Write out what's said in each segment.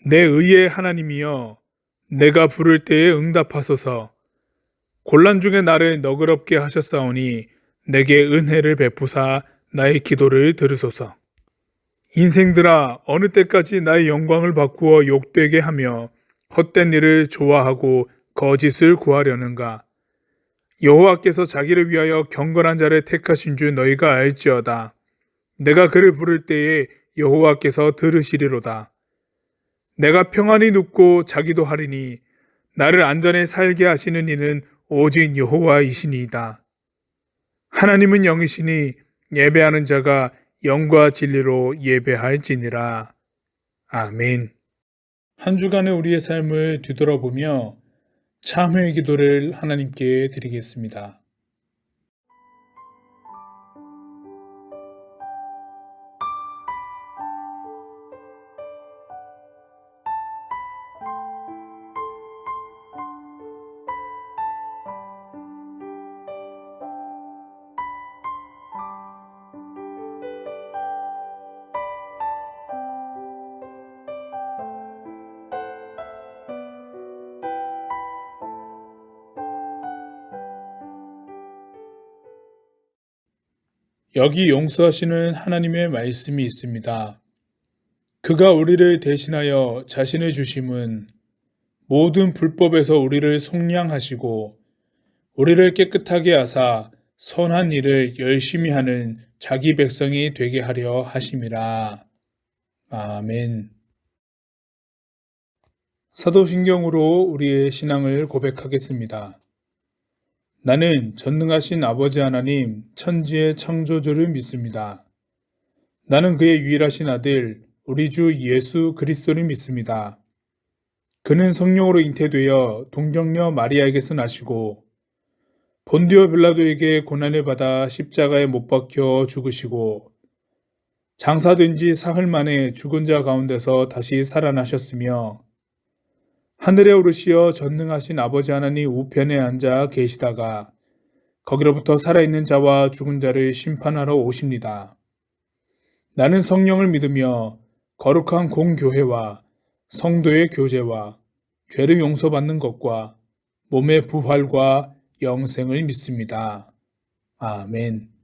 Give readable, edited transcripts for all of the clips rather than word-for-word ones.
내 의의 하나님이여, 내가 부를 때에 응답하소서. 곤란 중에 나를 너그럽게 하셨사오니 내게 은혜를 베푸사 나의 기도를 들으소서. 인생들아, 어느 때까지 나의 영광을 바꾸어 욕되게 하며 헛된 일을 좋아하고 거짓을 구하려는가? 여호와께서 자기를 위하여 경건한 자를 택하신 줄 너희가 알지어다. 내가 그를 부를 때에 여호와께서 들으시리로다. 내가 평안히 눕고 자기도 하리니 나를 안전에 살게 하시는 이는 오직 여호와이시니이다. 하나님은 영이시니 예배하는 자가 영과 진리로 예배할지니라. 아멘. 한 주간의 우리의 삶을 뒤돌아보며 참회의 기도를 하나님께 드리겠습니다. 여기 용서하시는 하나님의 말씀이 있습니다. 그가 우리를 대신하여 자신을 주심은 모든 불법에서 우리를 속량하시고 우리를 깨끗하게 하사 선한 일을 열심히 하는 자기 백성이 되게 하려 하심이라. 아멘. 사도신경으로 우리의 신앙을 고백하겠습니다. 나는 전능하신 아버지 하나님, 천지의 창조주를 믿습니다. 나는 그의 유일하신 아들, 우리 주 예수 그리스도를 믿습니다. 그는 성령으로 잉태되어 동정녀 마리아에게서 나시고 본디오 빌라도에게 고난을 받아 십자가에 못 박혀 죽으시고 장사된 지 사흘 만에 죽은 자 가운데서 다시 살아나셨으며 하늘에 오르시어 전능하신 아버지 하나님 우편에 앉아 계시다가 거기로부터 살아있는 자와 죽은 자를 심판하러 오십니다. 나는 성령을 믿으며 거룩한 공교회와 성도의 교제와 죄를 용서받는 것과 몸의 부활과 영생을 믿습니다. 아멘.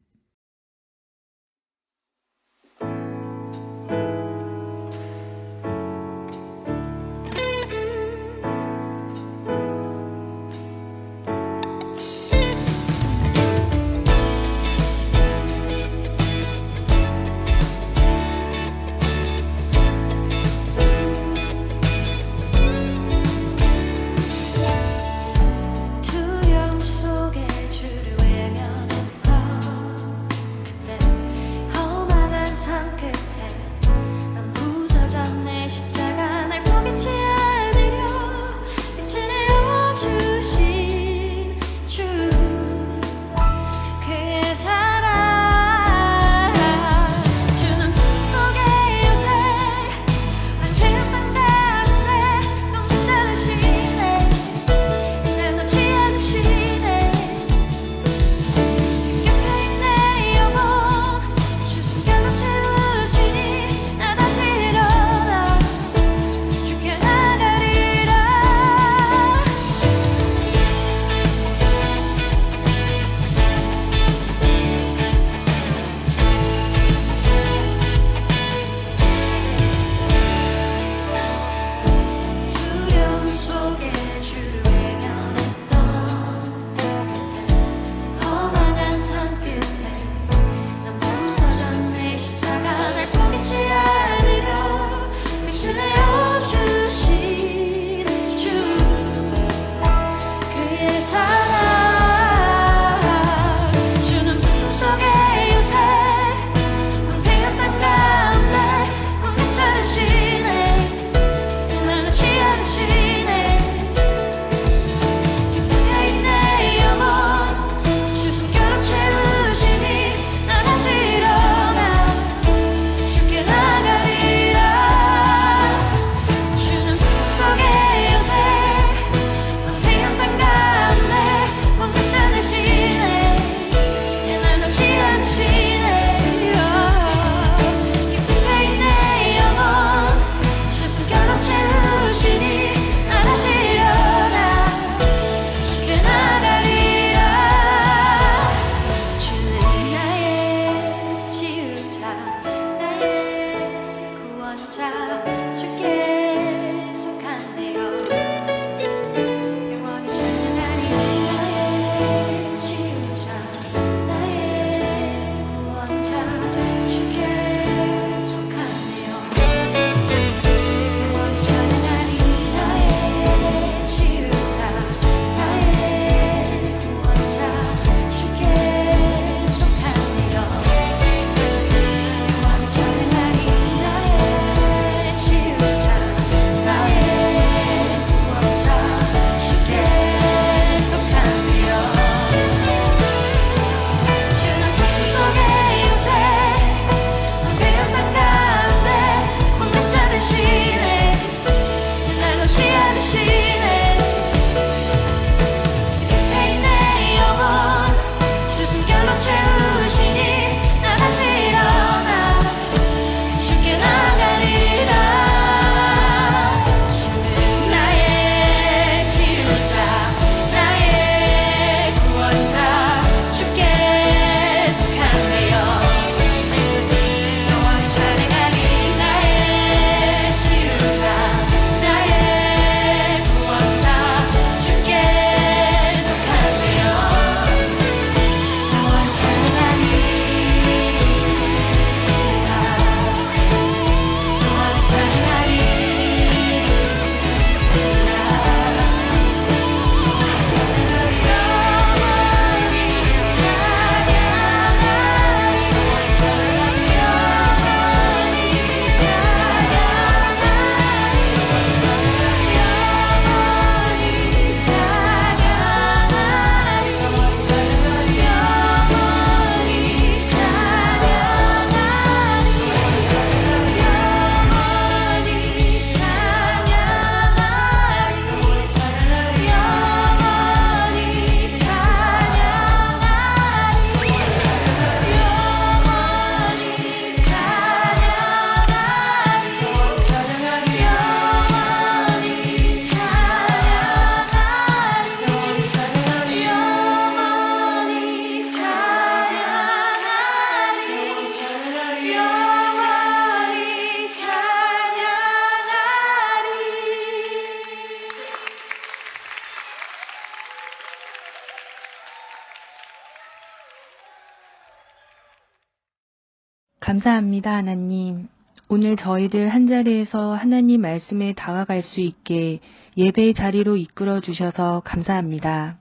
감사합니다, 하나님. 오늘 저희들 한자리에서 하나님 말씀에 다가갈 수 있게 예배의 자리로 이끌어 주셔서 감사합니다.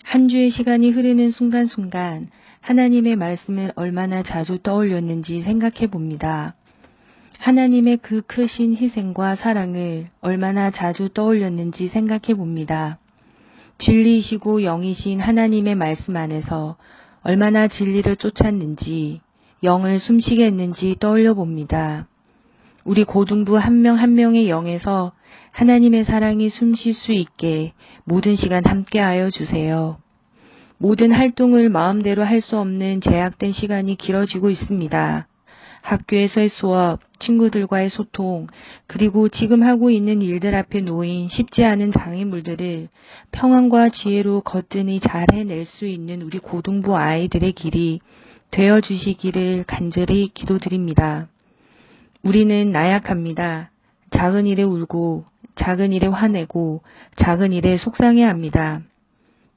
한 주의 시간이 흐르는 순간순간 하나님의 말씀을 얼마나 자주 떠올렸는지 생각해 봅니다. 하나님의 그 크신 희생과 사랑을 얼마나 자주 떠올렸는지 생각해 봅니다. 진리이시고 영이신 하나님의 말씀 안에서 얼마나 진리를 쫓았는지, 영을 숨쉬게 했는지 떠올려 봅니다. 우리 고등부 한 명 한 명의 영에서 하나님의 사랑이 숨쉴 수 있게 모든 시간 함께하여 주세요. 모든 활동을 마음대로 할 수 없는 제약된 시간이 길어지고 있습니다. 학교에서의 수업, 친구들과의 소통, 그리고 지금 하고 있는 일들 앞에 놓인 쉽지 않은 장애물들을 평안과 지혜로 거뜬히 잘 해낼 수 있는 우리 고등부 아이들의 길이 되어주시기를 간절히 기도드립니다. 우리는 나약합니다. 작은 일에 울고, 작은 일에 화내고, 작은 일에 속상해합니다.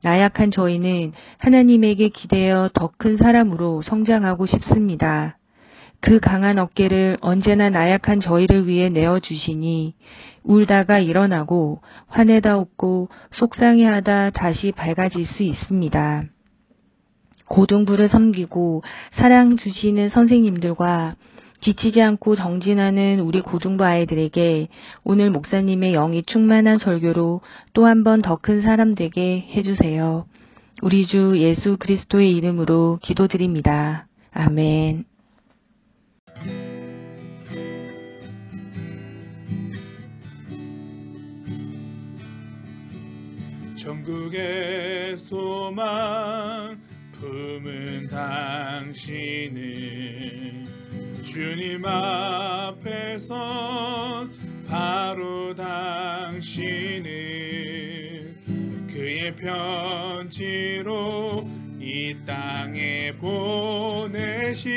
나약한 저희는 하나님에게 기대어 더 큰 사람으로 성장하고 싶습니다. 그 강한 어깨를 언제나 나약한 저희를 위해 내어주시니 울다가 일어나고 화내다 웃고 속상해하다 다시 밝아질 수 있습니다. 고등부를 섬기고 사랑 주시는 선생님들과 지치지 않고 정진하는 우리 고등부 아이들에게 오늘 목사님의 영이 충만한 설교로 또 한 번 더 큰 사람 되게 해주세요. 우리 주 예수 그리스도의 이름으로 기도드립니다. 아멘. 전국의 소망 품은 당신은 주님 앞에서 바로 당신은 그의 편지로 이 땅에 보내신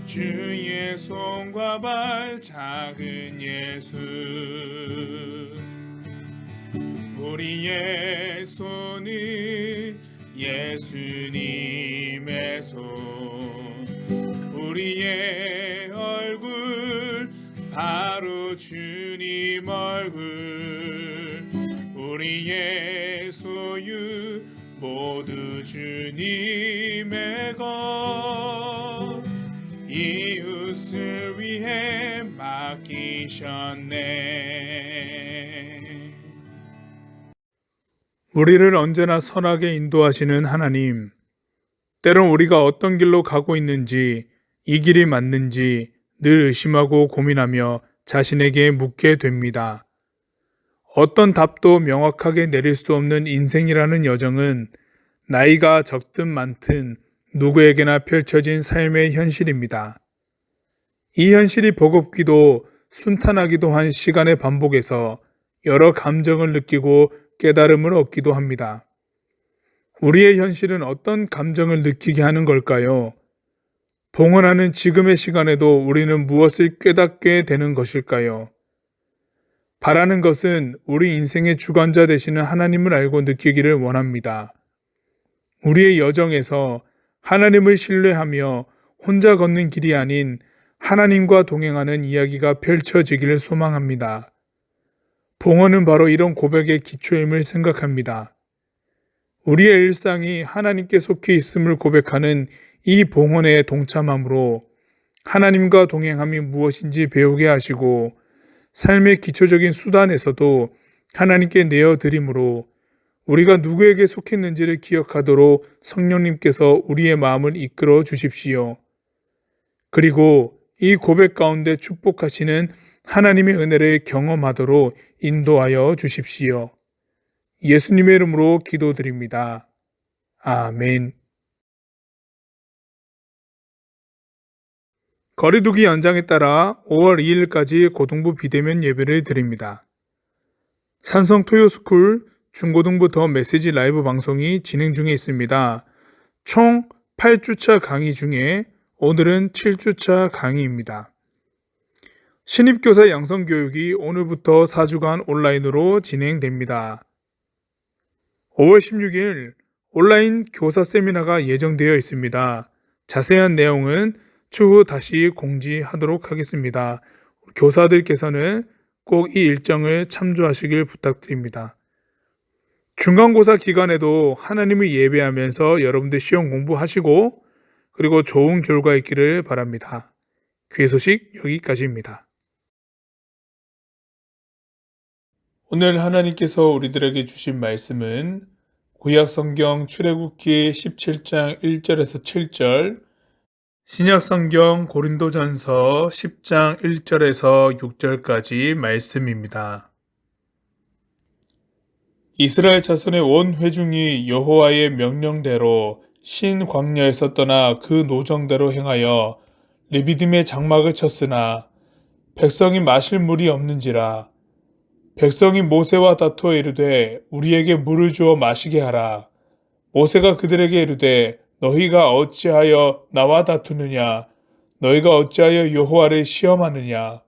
주의 손과 발 작은 예수 우리의 손은 예수님의 손 우리의 얼굴 바로 주님 얼굴 우리의 소유 모두 주님의 것 이웃을 위해 맡기셨네. 우리를 언제나 선하게 인도하시는 하나님, 때론 우리가 어떤 길로 가고 있는지, 이 길이 맞는지 늘 의심하고 고민하며 자신에게 묻게 됩니다. 어떤 답도 명확하게 내릴 수 없는 인생이라는 여정은 나이가 적든 많든 누구에게나 펼쳐진 삶의 현실입니다. 이 현실이 버겁기도 순탄하기도 한 시간의 반복에서 여러 감정을 느끼고 깨달음을 얻기도 합니다. 우리의 현실은 어떤 감정을 느끼게 하는 걸까요? 봉헌하는 지금의 시간에도 우리는 무엇을 깨닫게 되는 것일까요? 바라는 것은 우리 인생의 주관자 되시는 하나님을 알고 느끼기를 원합니다. 우리의 여정에서 하나님을 신뢰하며 혼자 걷는 길이 아닌 하나님과 동행하는 이야기가 펼쳐지기를 소망합니다. 봉헌은 바로 이런 고백의 기초임을 생각합니다. 우리의 일상이 하나님께 속해 있음을 고백하는 이 봉헌에 동참함으로 하나님과 동행함이 무엇인지 배우게 하시고 삶의 기초적인 수단에서도 하나님께 내어드림으로 우리가 누구에게 속했는지를 기억하도록 성령님께서 우리의 마음을 이끌어 주십시오. 그리고 이 고백 가운데 축복하시는 하나님의 은혜를 경험하도록 인도하여 주십시오. 예수님의 이름으로 기도드립니다. 아멘. 거리두기 연장에 따라 5월 2일까지 고등부 비대면 예배를 드립니다. 산성 토요스쿨 중고등부 더 메시지 라이브 방송이 진행 중에 있습니다. 총 8주차 강의 중에 오늘은 7주차 강의입니다. 신입교사 양성교육이 오늘부터 4주간 온라인으로 진행됩니다. 5월 16일 온라인 교사 세미나가 예정되어 있습니다. 자세한 내용은 추후 다시 공지하도록 하겠습니다. 교사들께서는 꼭 이 일정을 참조하시길 부탁드립니다. 중간고사 기간에도 하나님을 예배하면서 여러분들 시험 공부하시고 그리고 좋은 결과 있기를 바랍니다. 귀의 소식 여기까지입니다. 오늘 하나님께서 우리들에게 주신 말씀은 구약성경 출애굽기 17장 1절에서 7절, 신약성경 고린도전서 10장 1절에서 6절까지 말씀입니다. 이스라엘 자손의 온 회중이 여호와의 명령대로 신 광야에서 떠나 그 노정대로 행하여 르비딤의 장막을 쳤으나 백성이 마실 물이 없는지라. 백성이 모세와 다투어 이르되 우리에게 물을 주어 마시게 하라. 모세가 그들에게 이르되 너희가 어찌하여 나와 다투느냐? 너희가 어찌하여 여호와를 시험하느냐?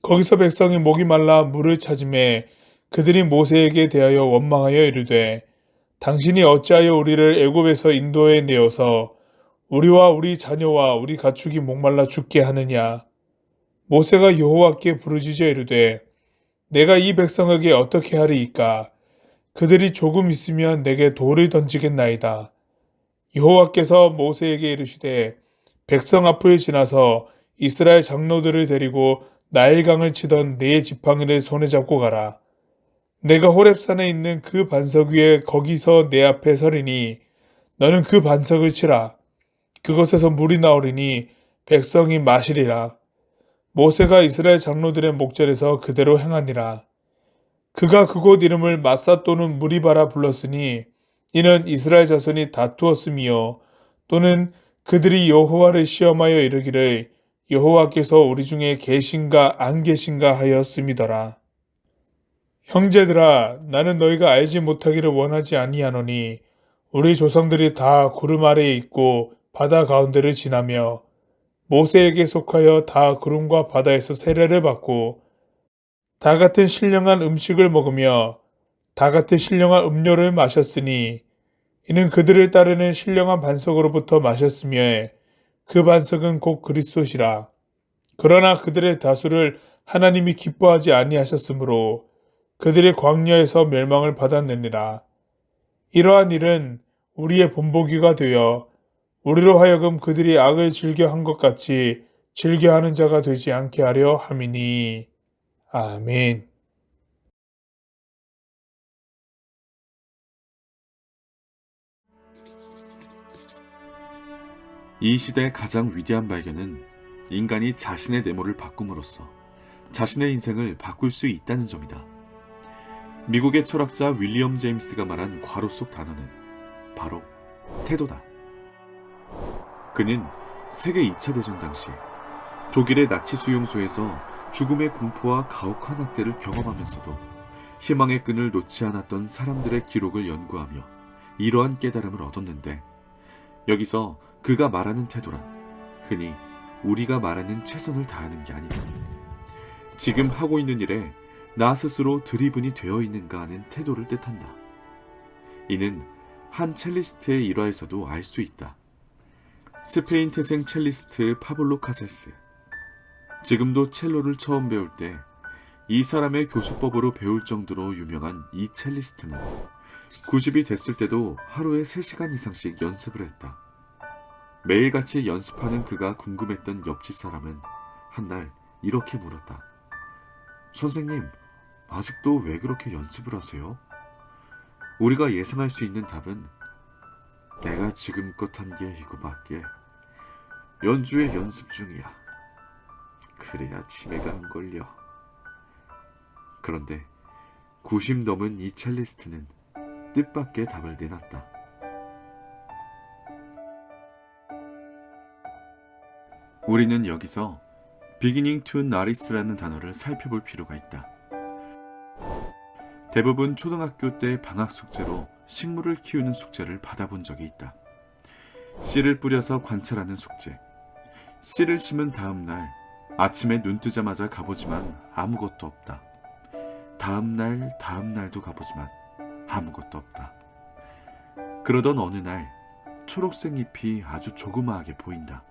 거기서 백성이 목이 말라 물을 찾음에 그들이 모세에게 대하여 원망하여 이르되 당신이 어찌하여 우리를 애굽에서 인도해 내어서 우리와 우리 자녀와 우리 가축이 목말라 죽게 하느냐? 모세가 여호와께 부르짖어 이르되 내가 이 백성에게 어떻게 하리이까? 그들이 조금 있으면 내게 돌을 던지겠나이다. 여호와께서 모세에게 이르시되 백성 앞을 지나서 이스라엘 장로들을 데리고 나일강을 치던 네 지팡이를 손에 잡고 가라. 내가 호렙산에 있는 그 반석 위에 거기서 내 앞에 서리니 너는 그 반석을 치라. 그것에서 물이 나오리니 백성이 마시리라. 모세가 이스라엘 장로들의 목전에서 그대로 행하니라. 그가 그곳 이름을 마사 또는 무리바라 불렀으니 이는 이스라엘 자손이 다투었음이요 또는 그들이 여호와를 시험하여 이르기를 여호와께서 우리 중에 계신가 안 계신가 하였음이더라. 형제들아, 나는 너희가 알지 못하기를 원하지 아니하노니 우리 조상들이 다 구름 아래에 있고 바다 가운데를 지나며 모세에게 속하여 다 구름과 바다에서 세례를 받고 다 같은 신령한 음식을 먹으며 다 같은 신령한 음료를 마셨으니 이는 그들을 따르는 신령한 반석으로부터 마셨으며 그 반석은 곧 그리스도시라. 그러나 그들의 다수를 하나님이 기뻐하지 아니하셨으므로 그들의 광야에서 멸망을 받았느니라. 이러한 일은 우리의 본보기가 되어 우리로 하여금 그들이 악을 즐겨한 것 같이 즐겨하는 자가 되지 않게 하려 함이니. 아멘. 이 시대의 가장 위대한 발견은 인간이 자신의 내모를 바꿈으로써 자신의 인생을 바꿀 수 있다는 점이다. 미국의 철학자 윌리엄 제임스가 말한 괄호 속 단어는 바로 태도다. 그는 세계 2차 대전 당시 독일의 나치 수용소에서 죽음의 공포와 가혹한 학대를 경험하면서도 희망의 끈을 놓지 않았던 사람들의 기록을 연구하며 이러한 깨달음을 얻었는데, 여기서 그가 말하는 태도란 흔히 우리가 말하는 최선을 다하는 게 아니다. 지금 하고 있는 일에 나 스스로 드리븐이 되어 있는가 하는 태도를 뜻한다. 이는 한 첼리스트의 일화에서도 알 수 있다. 스페인 태생 첼리스트 파블로 카셀스. 지금도 첼로를 처음 배울 때 이 사람의 교수법으로 배울 정도로 유명한 이 첼리스트는 90이 됐을 때도 하루에 3시간 이상씩 연습을 했다. 매일같이 연습하는 그가 궁금했던 옆집 사람은 한날 이렇게 물었다. 선생님, 아직도 왜 그렇게 연습을 하세요? 우리가 예상할 수 있는 답은 내가 지금껏 한 게 이거밖에. 연주의 연습 중이야. 그래야 치매가 안 걸려. 그런데 90 넘은 이 첼리스트는 뜻밖의 답을 내놨다. 우리는 여기서 beginning to notice라는 단어를 살펴볼 필요가 있다. 대부분 초등학교 때 방학 숙제로 식물을 키우는 숙제를 받아본 적이 있다. 씨를 뿌려서 관찰하는 숙제. 씨를 심은 다음 날 아침에 눈 뜨자마자 가보지만 아무것도 없다. 다음 날도 가보지만 아무것도 없다. 그러던 어느 날 초록색 잎이 아주 조그마하게 보인다.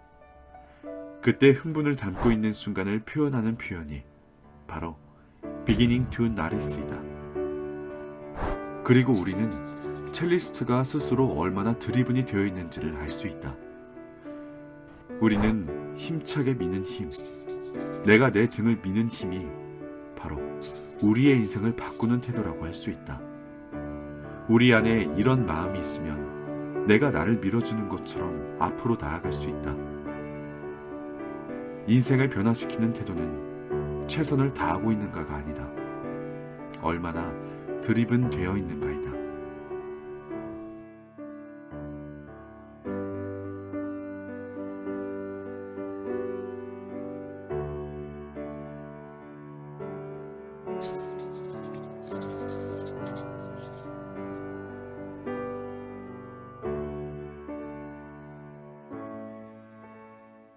그때 흥분을 담고 있는 순간을 표현하는 표현이 바로 beginning to notice이다. 그리고 우리는 첼리스트가 스스로 얼마나 드리븐이 되어 있는지를 알 수 있다. 우리는 힘차게 미는 힘, 내가 내 등을 미는 힘이 바로 우리의 인생을 바꾸는 태도라고 할 수 있다. 우리 안에 이런 마음이 있으면 내가 나를 밀어주는 것처럼 앞으로 나아갈 수 있다. 인생을 변화시키는 태도는 최선을 다하고 있는가가 아니다. 얼마나 드리븐 되어 있는가이다.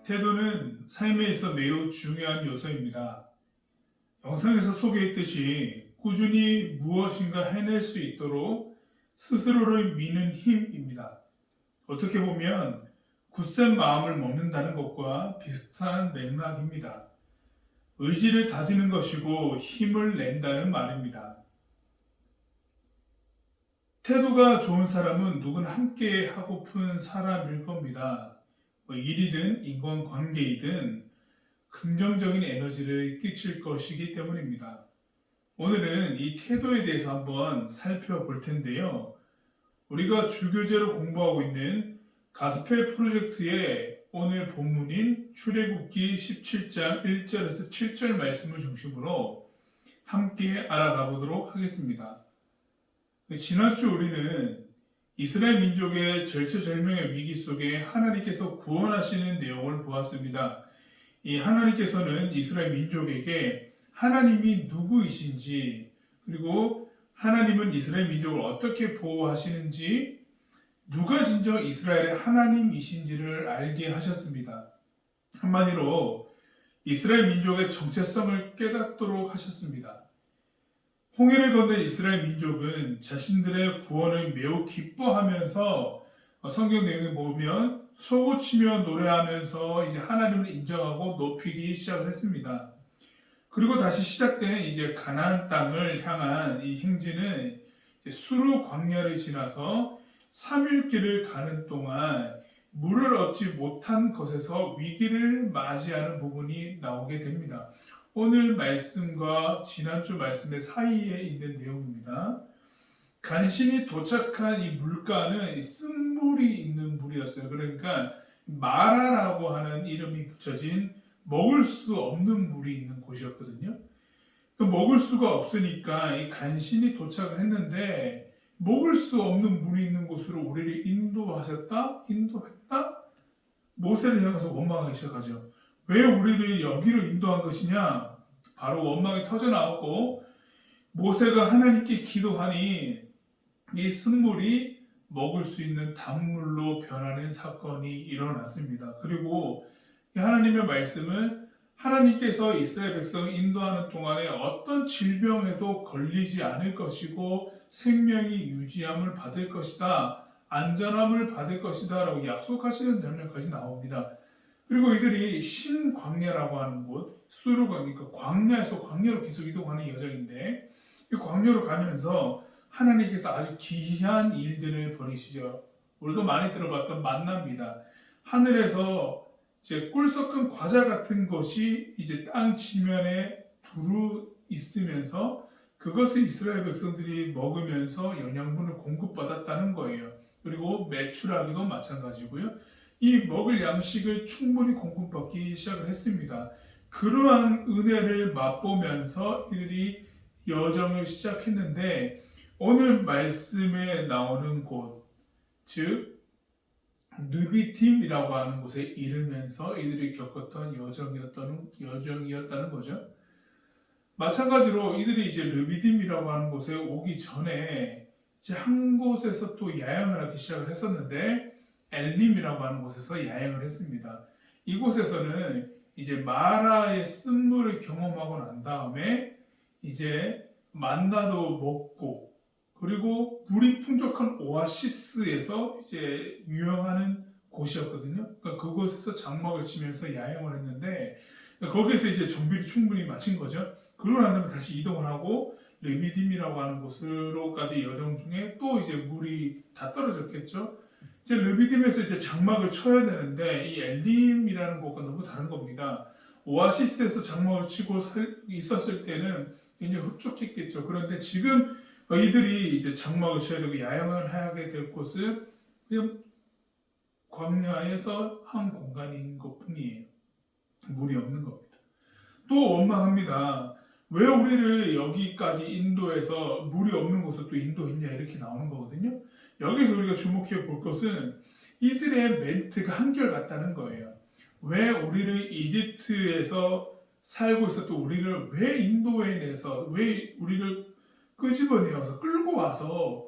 태도는 삶에 있어 매우 중요한 요소입니다. 영상에서 소개했듯이 꾸준히 무엇인가 해낼 수 있도록 스스로를 미는 힘입니다. 어떻게 보면 굳센 마음을 먹는다는 것과 비슷한 맥락입니다. 의지를 다지는 것이고 힘을 낸다는 말입니다. 태도가 좋은 사람은 누구나 함께 하고픈 사람일 겁니다. 일이든 인간관계이든 긍정적인 에너지를 끼칠 것이기 때문입니다. 오늘은 이 태도에 대해서 한번 살펴볼 텐데요. 우리가 주교제로 공부하고 있는 가스펠 프로젝트의 오늘 본문인 출애굽기 17장 1절에서 7절 말씀을 중심으로 함께 알아가 보도록 하겠습니다. 지난주 우리는 이스라엘 민족의 절체절명의 위기 속에 하나님께서 구원하시는 내용을 보았습니다. 이 하나님께서는 이스라엘 민족에게 하나님이 누구이신지, 그리고 하나님은 이스라엘 민족을 어떻게 보호하시는지, 누가 진정 이스라엘의 하나님이신지를 알게 하셨습니다. 한마디로 이스라엘 민족의 정체성을 깨닫도록 하셨습니다. 홍해를 건넌 이스라엘 민족은 자신들의 구원을 매우 기뻐하면서 성경 내용에 보면 소고치며 노래하면서 이제 하나님을 인정하고 높이기 시작을 했습니다. 그리고 다시 시작된 이제 가나안 땅을 향한 이 행진은 이제 수르 광야를 지나서 3일 길을 가는 동안 물을 얻지 못한 것에서 위기를 맞이하는 부분이 나오게 됩니다. 오늘 말씀과 지난주 말씀의 사이에 있는 내용입니다. 간신히 도착한 이 물가는 쓴물이 있는 물이었어요. 그러니까 마라라고 하는 이름이 붙여진 먹을 수 없는 물이 있는 곳이었거든요. 먹을 수가 없으니까 이 간신히 도착을 했는데 먹을 수 없는 물이 있는 곳으로 우리를 인도했다? 모세를 향해서 원망하기 시작하죠. 왜 우리를 여기로 인도한 것이냐? 바로 원망이 터져나왔고 모세가 하나님께 기도하니 이 쓴물이 먹을 수 있는 단물로 변하는 사건이 일어났습니다. 그리고 하나님의 말씀은 하나님께서 이스라엘 백성을 인도하는 동안에 어떤 질병에도 걸리지 않을 것이고 생명이 유지함을 받을 것이다. 안전함을 받을 것이다 라고 약속하시는 장면까지 나옵니다. 그리고 이들이 신광야라고 하는 곳, 수르광야, 그러니까 광야에서 광야로 계속 이동하는 여정인데 이 광야로 가면서 하나님께서 아주 기이한 일들을 벌이시죠. 우리가 많이 들어봤던 만나입니다. 하늘에서 이제 꿀 섞은 과자 같은 것이 이제 땅 지면에 두루 있으면서 그것을 이스라엘 백성들이 먹으면서 영양분을 공급받았다는 거예요. 그리고 매출하기도 마찬가지고요. 이 먹을 양식을 충분히 공급받기 시작을 했습니다. 그러한 은혜를 맛보면서 이들이 여정을 시작했는데 오늘 말씀에 나오는 곳, 즉 느비딤이라고 하는 곳에 이르면서 이들이 겪었던 여정이었다는 거죠. 마찬가지로 이들이 이제 르비딤이라고 하는 곳에 오기 전에 이제 한 곳에서 또 야영을 하기 시작을 했었는데 엘림이라고 하는 곳에서 야영을 했습니다. 이곳에서는 이제 마라의 쓴물을 경험하고 난 다음에 이제 만나도 먹고 그리고 물이 풍족한 오아시스에서 이제 유영하는 곳이었거든요. 그러니까 그곳에서 장막을 치면서 야영을 했는데 거기에서 이제 정비를 충분히 마친 거죠. 그러고 난 다음에 다시 이동을 하고 르비딤이라고 하는 곳으로까지 여정 중에 또 이제 물이 다 떨어졌겠죠. 이제 르비딤에서 이제 장막을 쳐야 되는데 이 엘림이라는 곳과 너무 다른 겁니다. 오아시스에서 장막을 치고 있었을 때는 굉장히 흡족했겠죠. 그런데 지금 이들이 이제 장막을 쳐야 되고 야영을 하게 될 곳은 그냥 광야에서 한 공간인 것 뿐이에요. 물이 없는 겁니다. 또 원망합니다. 왜 우리를 여기까지 인도해서 물이 없는 곳을 또 인도했냐 이렇게 나오는 거거든요. 여기서 우리가 주목해 볼 것은 이들의 멘트가 한결같다는 거예요. 왜 우리를 이집트에서 살고 있었던 우리를 왜 인도에 내서 왜 우리를 끄집어내어서 끌고 와서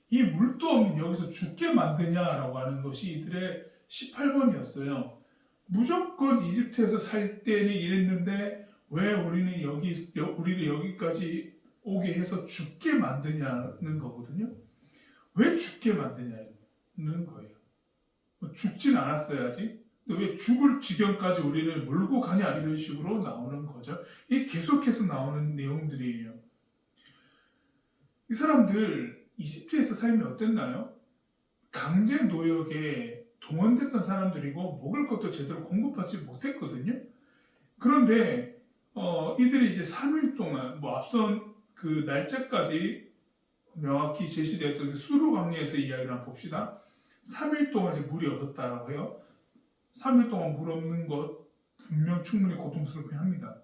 이 물도 없는 여기서 죽게 만드냐라고 하는 것이 이들의 18번이었어요. 무조건 이집트에서 살 때는 이랬는데 왜 우리를 여기까지 오게 해서 죽게 만드냐는 거거든요. 왜 죽게 만드냐는 거예요. 죽진 않았어야지. 근데 왜 죽을 지경까지 우리를 몰고 가냐 이런 식으로 나오는 거죠. 이게 계속해서 나오는 내용들이에요. 이 사람들 이집트에서 삶이 어땠나요? 강제 노역에 동원됐던 사람들이고 먹을 것도 제대로 공급받지 못했거든요. 그런데 이들이 이제 3일 동안 앞선 그 날짜까지 명확히 제시되었던 수루 강리에서 이야기를 한번 봅시다. 3일 동안 이제 물이 없었다라고 해요. 3일 동안 물 없는 것 분명 충분히 고통스럽게 합니다.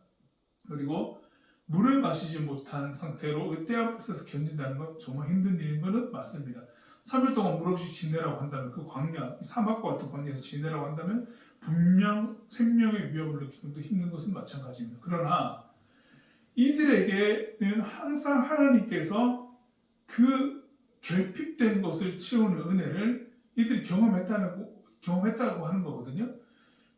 그리고 물을 마시지 못한 상태로 때 앞에서 견딘다는 건 정말 힘든 일인 것은 맞습니다. 3일 동안 물 없이 지내라고 한다면 그 광야, 사막과 같은 광야에서 지내라고 한다면 분명 생명의 위협을 느끼는 것도 힘든 것은 마찬가지입니다. 그러나 이들에게는 항상 하나님께서 그 결핍된 것을 채우는 은혜를 이들이 경험했다고 하는 거거든요.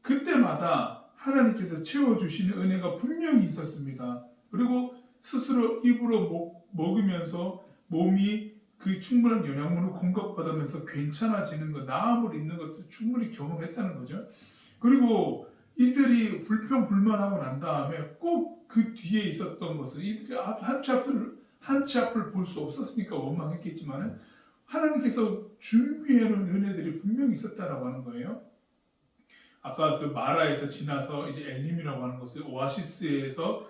그때마다 하나님께서 채워주시는 은혜가 분명히 있었습니다. 그리고 스스로 입으로 먹으면서 몸이 그 충분한 영양분을 공급받으면서 괜찮아지는 것, 나음을 입는 것도 충분히 경험했다는 거죠. 그리고 이들이 불평불만하고 난 다음에 꼭 그 뒤에 있었던 것을 이들이 한 치 앞을 볼 수 없었으니까 원망했겠지만 하나님께서 준비해놓은 은혜들이 분명히 있었다라고 하는 거예요. 아까 그 마라에서 지나서 이제 엘림이라고 하는 것을 오아시스에서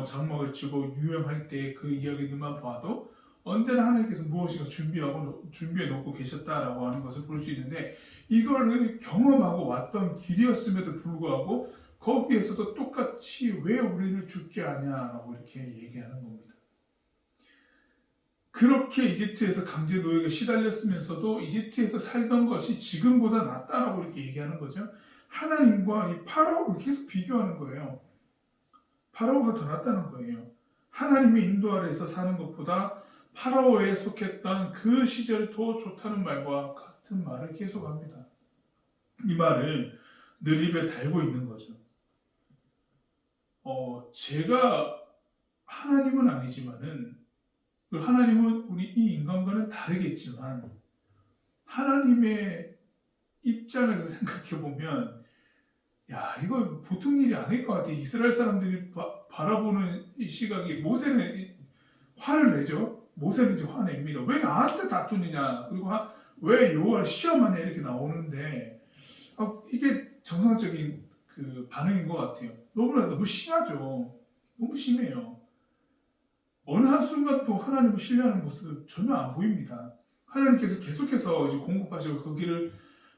장막을 치고 유영할 때 그 이야기들만 봐도 언제나 하나님께서 무엇인가 준비해 놓고 계셨다라고 하는 것을 볼 수 있는데 이걸 경험하고 왔던 길이었음에도 불구하고 거기에서도 똑같이 왜 우리를 죽게 하냐라고 이렇게 얘기하는 겁니다. 그렇게 이집트에서 강제 노역에 시달렸으면서도 이집트에서 살던 것이 지금보다 낫다라고 이렇게 얘기하는 거죠. 하나님과 이 파라오를 계속 비교하는 거예요. 파라오가 더 낫다는 거예요. 하나님의 인도 아래에서 사는 것보다 파라오에 속했던 그 시절이 더 좋다는 말과 같은 말을 계속합니다. 이 말을 늘 입에 달고 있는 거죠. 제가 하나님은 아니지만은 하나님은 우리 이 인간과는 다르겠지만 하나님의 입장에서 생각해 보면 이거 보통 일이 아닐 것 같아. 이스라엘 사람들이 바라보는 이 시각이 모세는 화를 내죠. 모세는 이제 화냅니다. 왜 나한테 다투느냐. 그리고 왜 여호와를 시험하냐 이렇게 나오는데 이게 정상적인 그 반응인 것 같아요. 너무 심하죠. 너무 심해요. 어느 한순간 또 하나님을 신뢰하는 모습 전혀 안 보입니다. 하나님께서 계속해서 이제 공급하시고 그 길을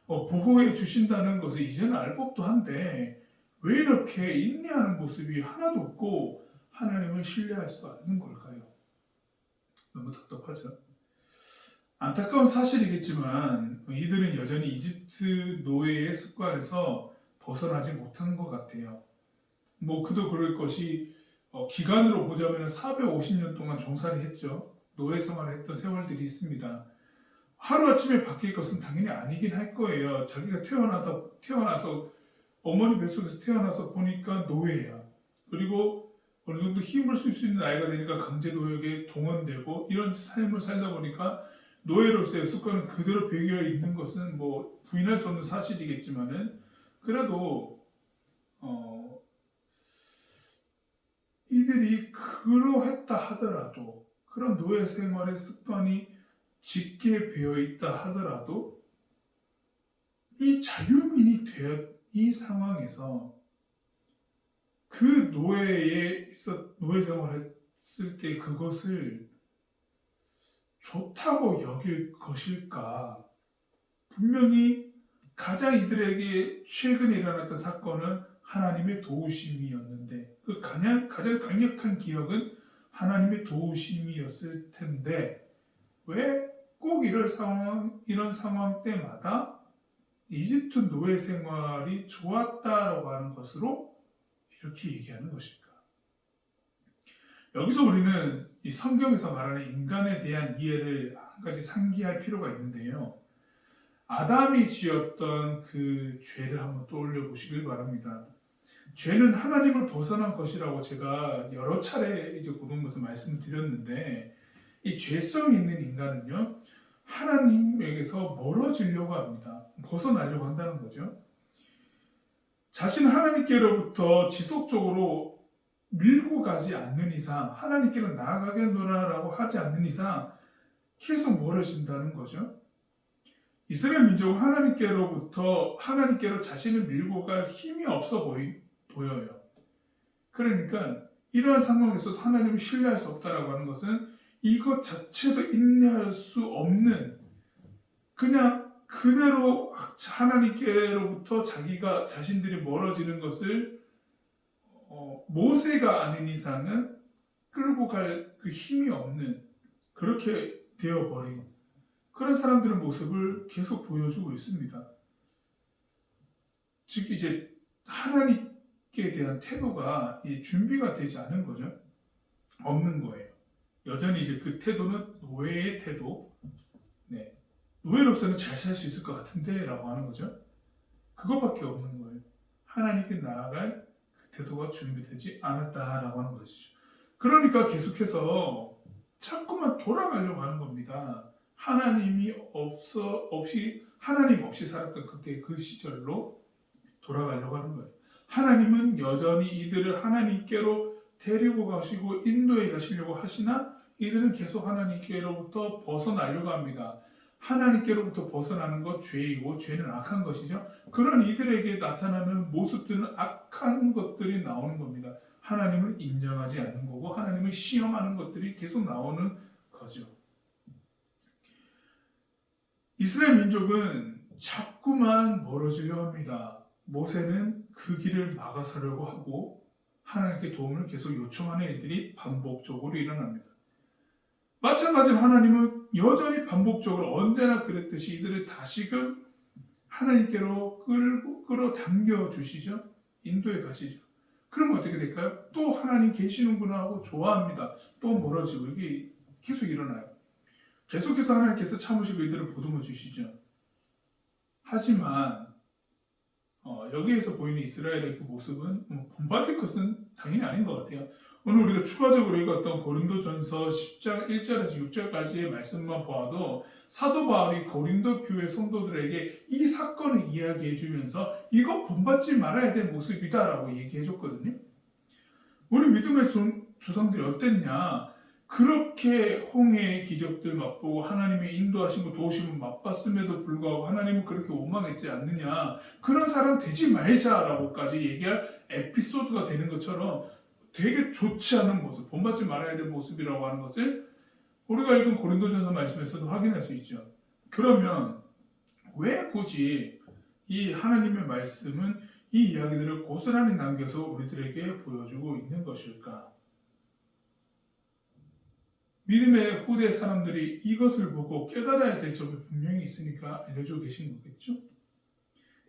보호해 주신다는 것을 이제는 알 법도 한데 왜 이렇게 인내하는 모습이 하나도 없고 하나님을 신뢰하지도 않는 걸까요? 너무 답답하죠. 안타까운 사실이겠지만 이들은 여전히 이집트 노예의 습관에서 벗어나지 못한 것 같아요. 그도 그럴 것이 기간으로 보자면 450년 동안 종살이 했죠. 노예 생활을 했던 세월들이 있습니다. 하루아침에 바뀔 것은 당연히 아니긴 할 거예요. 자기가 태어나서 어머니 뱃속에서 태어나서 보니까 노예야. 그리고 어느 정도 힘을 쓸 수 있는 나이가 되니까 강제노역에 동원되고 이런 삶을 살다 보니까 노예로서의 습관은 그대로 배겨 있는 것은 뭐 부인할 수 없는 사실이겠지만은 그래도 이들이 그러했다 하더라도 그런 노예 생활의 습관이 짙게 배어 있다 하더라도 이 자유민이 되어 이 상황에서 그 노예 생활을 했을 때 그것을 좋다고 여길 것일까? 분명히 가장 이들에게 최근에 일어났던 사건은 하나님의 도우심이었는데 그 가장 강력한 기억은 하나님의 도우심이었을 텐데 왜 꼭 이런 상황 때마다 이집트 노예 생활이 좋았다라고 하는 것으로 이렇게 얘기하는 것일까? 여기서 우리는 이 성경에서 말하는 인간에 대한 이해를 한 가지 상기할 필요가 있는데요. 아담이 지었던 그 죄를 한번 떠올려 보시길 바랍니다. 죄는 하나님을 벗어난 것이라고 제가 여러 차례 이제 고등부에서 말씀을 드렸는데 이 죄성이 있는 인간은요 하나님에게서 멀어지려고 합니다. 벗어나려고 한다는 거죠. 자신 하나님께로부터 지속적으로 밀고 가지 않는 이상 하나님께로 나아가겠노라라고 하지 않는 이상 계속 멀어진다는 거죠. 이스라엘 민족은 하나님께로 자신을 밀고 갈 힘이 없어 보여요. 그러니까 이러한 상황에서 하나님을 신뢰할 수 없다라고 하는 것은 이것 자체도 인내할 수 없는 그냥 그대로 하나님께로부터 자신들이 멀어지는 것을 모세가 아닌 이상은 끌고 갈 그 힘이 없는 그렇게 되어버린 그런 사람들의 모습을 계속 보여주고 있습니다. 즉 이제 하나님께 대한 태도가 준비가 되지 않은 거죠. 없는 거예요. 여전히 이제 그 태도는 노예의 태도. 네. 노예로서는 잘 살 수 있을 것 같은데 라고 하는 거죠. 그것밖에 없는 거예요. 하나님께 나아갈 그 태도가 준비되지 않았다라고 하는 것이죠. 그러니까 계속해서 자꾸만 돌아가려고 하는 겁니다. 하나님 없이 살았던 그때 그 시절로 돌아가려고 하는 거예요. 하나님은 여전히 이들을 하나님께로 데리고 가시고 인도에 가시려고 하시나 이들은 계속 하나님께로부터 벗어나려고 합니다. 하나님께로부터 벗어나는 것 죄이고 죄는 악한 것이죠. 그런 이들에게 나타나는 모습들은 악한 것들이 나오는 겁니다. 하나님을 인정하지 않는 거고 하나님을 시험하는 것들이 계속 나오는 거죠. 이스라엘 민족은 자꾸만 멀어지려 합니다. 모세는 그 길을 막아서려고 하고 하나님께 도움을 계속 요청하는 일들이 반복적으로 일어납니다. 마찬가지로 하나님은 여전히 반복적으로 언제나 그랬듯이 이들을 다시금 하나님께로 끌어당겨 주시죠. 인도에 가시죠. 그러면 어떻게 될까요? 또 하나님 계시는구나 하고 좋아합니다. 또 멀어지고 이게 계속 일어나요. 계속해서 하나님께서 참으시고 이들을 보듬어 주시죠. 하지만 여기에서 보이는 이스라엘의 그 모습은 본받을 것은 당연히 아닌 것 같아요. 오늘 우리가 추가적으로 읽었던 고린도전서 10장 1절에서 6절까지의 말씀만 보아도 사도 바울이 고린도 교회 성도들에게 이 사건을 이야기해 주면서 이거 본받지 말아야 될 모습이다라고 얘기해 줬거든요. 우리 믿음의 조상들이 어땠냐? 그렇게 홍해의 기적들 맛보고 하나님의 인도하신 거 도우심을 맛봤음에도 불구하고 하나님은 그렇게 원망했지 않느냐. 그런 사람 되지 말자라고까지 얘기할 에피소드가 되는 것처럼 되게 좋지 않은 모습, 본받지 말아야 될 모습이라고 하는 것을 우리가 읽은 고린도전서 말씀에서도 확인할 수 있죠. 그러면 왜 굳이 이 하나님의 말씀은 이 이야기들을 고스란히 남겨서 우리들에게 보여주고 있는 것일까? 믿음의 후대 사람들이 이것을 보고 깨달아야 될 점이 분명히 있으니까 알려주고 계신 거겠죠?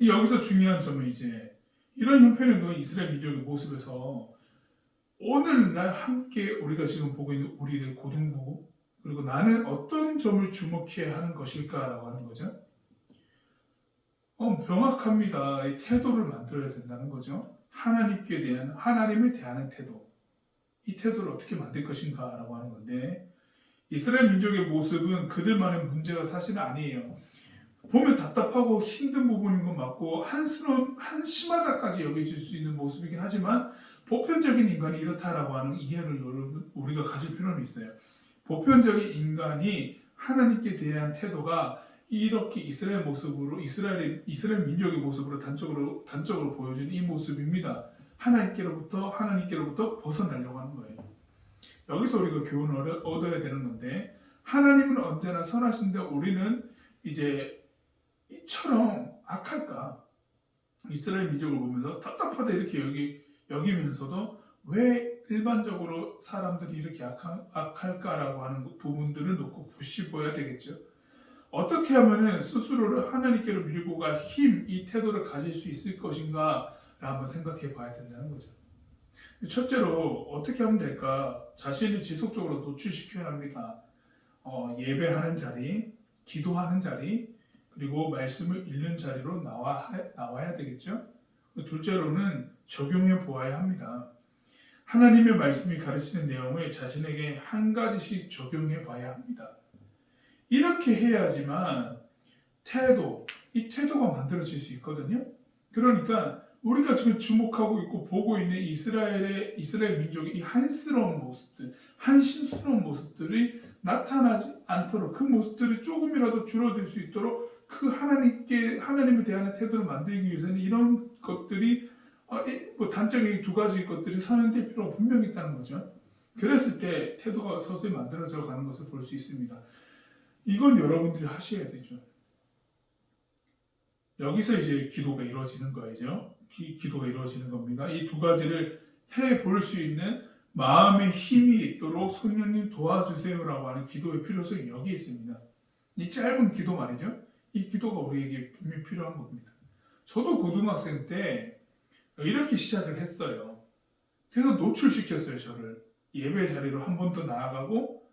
여기서 중요한 점은 이제 이런 형편에 놓인 이스라엘 민족의 모습에서 오늘날 함께 우리가 지금 보고 있는 우리들 고등부 그리고 나는 어떤 점을 주목해야 하는 것일까라고 하는 거죠. 명확합니다. 이 태도를 만들어야 된다는 거죠. 하나님을 대하는 태도. 이 태도를 어떻게 만들 것인가라고 하는 건데, 이스라엘 민족의 모습은 그들만의 문제가 사실은 아니에요. 보면 답답하고 힘든 부분인 건 맞고 한심하다까지 여겨질 수 있는 모습이긴 하지만 보편적인 인간이 이렇다라고 하는 이해를 여러분 우리가 가질 필요는 있어요. 보편적인 인간이 하나님께 대한 태도가 이렇게 이스라엘 모습으로 이스라엘 민족의 모습으로 단적으로 보여준 이 모습입니다. 하나님께로부터 벗어나려고 하는 거예요. 여기서 우리가 교훈을 얻어야 되는 건데, 하나님은 언제나 선하신데 우리는 이제 이처럼 악할까? 이스라엘 민족을 보면서 답답하다 이렇게 여기면서도 왜 일반적으로 사람들이 이렇게 악할까라고 하는 부분들을 놓고 보셔야 되겠죠. 어떻게 하면 스스로를 하나님께로 밀고 갈 힘, 이 태도를 가질 수 있을 것인가 한번 생각해 봐야 된다는 거죠. 첫째로 어떻게 하면 될까? 자신을 지속적으로 노출시켜야 합니다. 예배하는 자리, 기도하는 자리, 그리고 말씀을 읽는 자리로 나와야 되겠죠. 둘째로는 적용해 보아야 합니다. 하나님의 말씀이 가르치는 내용을 자신에게 한 가지씩 적용해 봐야 합니다. 이렇게 해야지만 이 태도가 만들어질 수 있거든요. 그러니까 우리가 지금 주목하고 있고 보고 있는 이스라엘 민족의 이 한스러운 모습들, 한심스러운 모습들이 나타나지 않도록, 그 모습들이 조금이라도 줄어들 수 있도록 그 하나님에 대한 태도를 만들기 위해서는 이런 것들이 단적인 두 가지 것들이 선행될 필요가 분명히 있다는 거죠. 그랬을 때 태도가 서서히 만들어져 가는 것을 볼 수 있습니다. 이건 여러분들이 하셔야 되죠. 여기서 이제 기도가 이루어지는 거죠. 기도가 이루어지는 겁니다. 이 두 가지를 해볼 수 있는 마음의 힘이 있도록 성령님 도와주세요라고 하는 기도의 필요성이 여기 있습니다. 이 짧은 기도 말이죠. 이 기도가 우리에게 분명히 필요한 겁니다. 저도 고등학생 때 이렇게 시작을 했어요. 그래서 노출시켰어요, 저를. 예배 자리로 한 번 더 나아가고,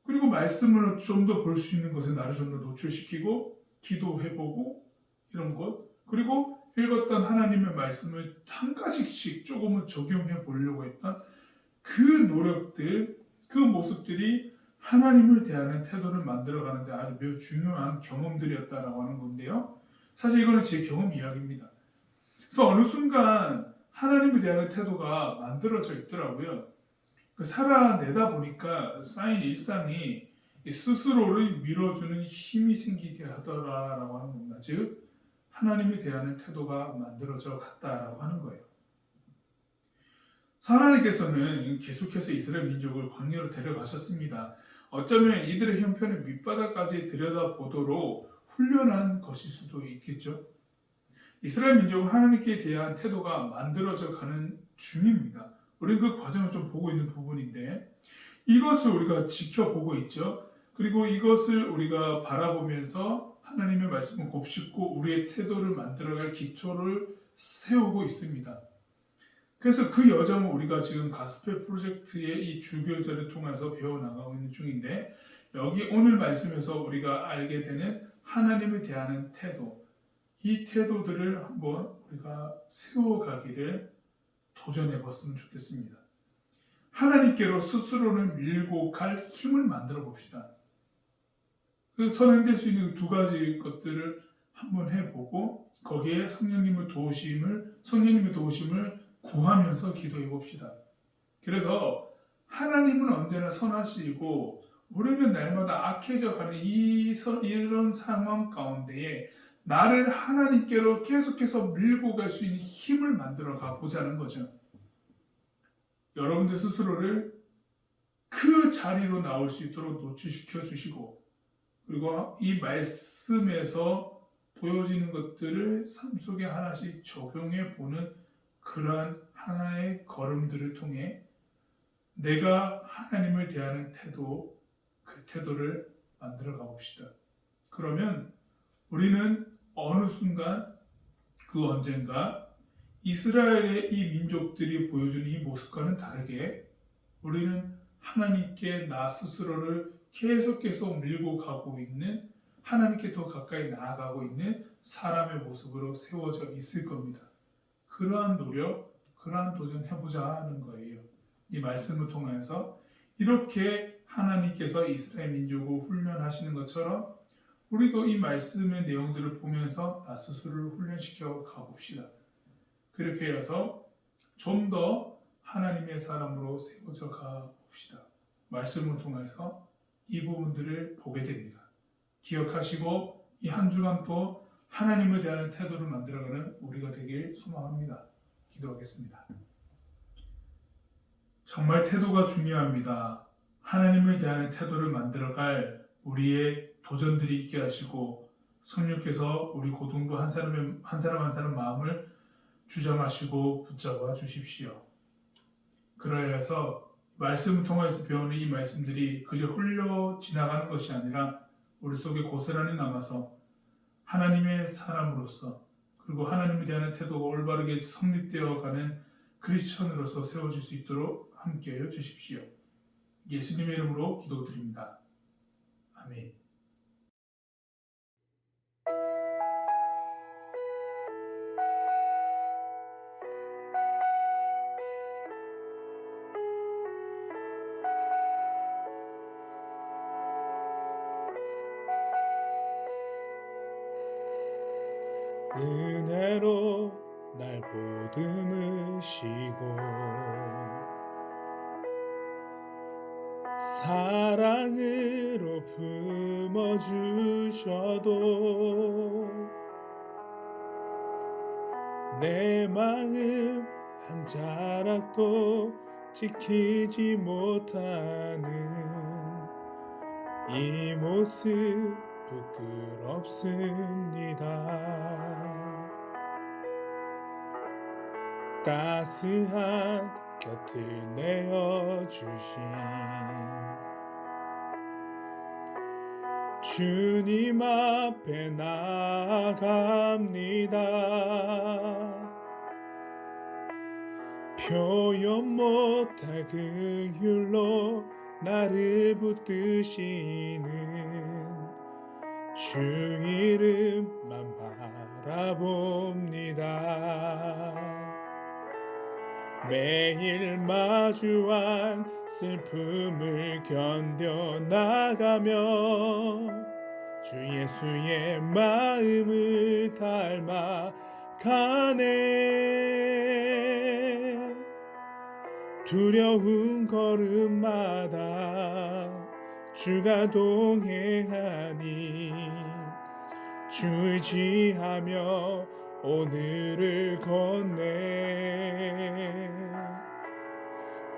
그리고 말씀을 좀 더 볼 수 있는 것에 나를 좀 더 노출시키고, 기도해보고, 이런 것. 그리고 읽었던 하나님의 말씀을 한 가지씩 조금은 적용해 보려고 했던 그 노력들, 그 모습들이 하나님을 대하는 태도를 만들어가는데 아주 매우 중요한 경험들이었다라고 하는 건데요. 사실 이거는 제 경험 이야기입니다. 그래서 어느 순간 하나님에 대한 태도가 만들어져 있더라고요. 살아내다 보니까 쌓인 일상이 스스로를 밀어주는 힘이 생기게 하더라라고 하는 겁니다. 즉 하나님에 대한 태도가 만들어져 갔다라고 하는 거예요. 하나님께서는 계속해서 이스라엘 민족을 광야로 데려가셨습니다. 어쩌면 이들의 형편을 밑바닥까지 들여다보도록 훈련한 것일 수도 있겠죠. 이스라엘 민족은 하나님께 대한 태도가 만들어져 가는 중입니다. 우리는 그 과정을 좀 보고 있는 부분인데, 이것을 우리가 지켜보고 있죠. 그리고 이것을 우리가 바라보면서 하나님의 말씀을 곱씹고 우리의 태도를 만들어갈 기초를 세우고 있습니다. 그래서 그 여정을 우리가 지금 가스펠 프로젝트의 이 주교절을 통해서 배워나가고 있는 중인데, 여기 오늘 말씀에서 우리가 알게 되는 하나님에 대한 태도, 이 태도들을 한번 우리가 세워가기를 도전해 봤으면 좋겠습니다. 하나님께로 스스로를 밀고 갈 힘을 만들어 봅시다. 그 선행될 수 있는 두 가지 것들을 한번 해보고 거기에 성령님의 도우심을 구하면서 기도해 봅시다. 그래서 하나님은 언제나 선하시고 우리는 날마다 악해져 가는 이런 상황 가운데에 나를 하나님께로 계속해서 밀고 갈 수 있는 힘을 만들어 가보자는 거죠. 여러분들 스스로를 그 자리로 나올 수 있도록 노출시켜 주시고, 그리고 이 말씀에서 보여지는 것들을 삶 속에 하나씩 적용해 보는 그러한 하나의 걸음들을 통해 내가 하나님을 대하는 태도, 그 태도를 만들어 가봅시다. 그러면 우리는 어느 순간 그 언젠가 이스라엘의 이 민족들이 보여주는 이 모습과는 다르게 우리는 하나님께 나 스스로를 계속해서 밀고 가고 있는, 하나님께 더 가까이 나아가고 있는 사람의 모습으로 세워져 있을 겁니다. 그러한 노력, 그러한 도전 해보자 하는 거예요. 이 말씀을 통해서 이렇게 하나님께서 이스라엘 민족을 훈련하시는 것처럼 우리도 이 말씀의 내용들을 보면서 나 스스로를 훈련시켜 가봅시다. 그렇게 해서 좀 더 하나님의 사람으로 세워져 가봅시다. 말씀을 통해서 이 부분들을 보게 됩니다. 기억하시고 이 한 주간 또 하나님에 대한 태도를 만들어가는 우리가 되길 소망합니다. 기도하겠습니다. 정말 태도가 중요합니다. 하나님에 대한 태도를 만들어갈 우리의 도전들이 있게 하시고 성령께서 우리 고등부 한 사람 한 사람 마음을 주장하시고 붙잡아 주십시오. 그러해서 말씀을 통해서 배우는 이 말씀들이 그저 흘러 지나가는 것이 아니라 우리 속에 고스란히 남아서 하나님의 사람으로서 그리고 하나님에 대한 태도가 올바르게 성립되어 가는 크리스천으로서 세워질 수 있도록 함께해 주십시오. 예수님의 이름으로 기도드립니다. 아멘. 은혜로 날 보듬으시고 사랑으로 품어주셔도 내 마음 한 자락도 지키지 못하는 이 모습 부끄럽습니다. 따스한 곁을 내어주신 주님 앞에 나아갑니다. 표현 못할 긍휼로 나를 붙드시는 주 이름만 바라봅니다. 매일 마주한 슬픔을 견뎌나가며 주 예수의 마음을 닮아가네. 두려운 걸음마다 주가 동행하니 주 의지하며 오늘을 건네.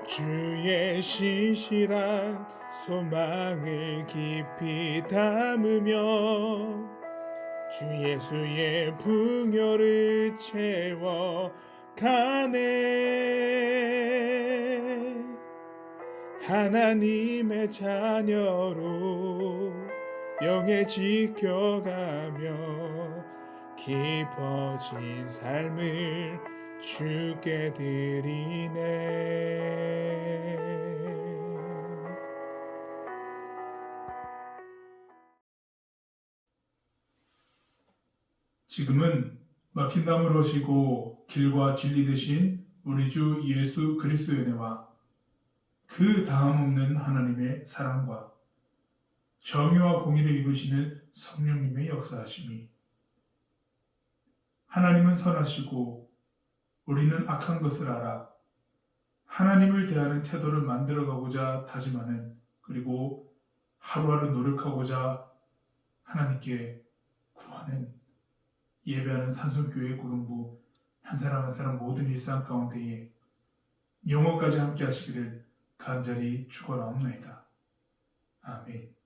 주의 신실한 소망을 깊이 담으며 주 예수의 풍요를 채워 가네. 하나님의 자녀로 영에 지켜가며 깊어진 삶을 주께 드리네. 지금은 막힌 담을 오시고 길과 진리 되신 우리 주 예수 그리스도의 은혜와 그 다음 없는 하나님의 사랑과 정의와 공의를 이루시는 성령님의 역사하심이 하나님은 선하시고 우리는 악한 것을 알아 하나님을 대하는 태도를 만들어가고자 다짐하는 그리고 하루하루 노력하고자 하나님께 구하는 예배하는 산성교회 고등부 한 사람 한 사람 모든 일상 가운데에 영원까지 함께 하시기를 간절히 축원하옵나이다. 아멘.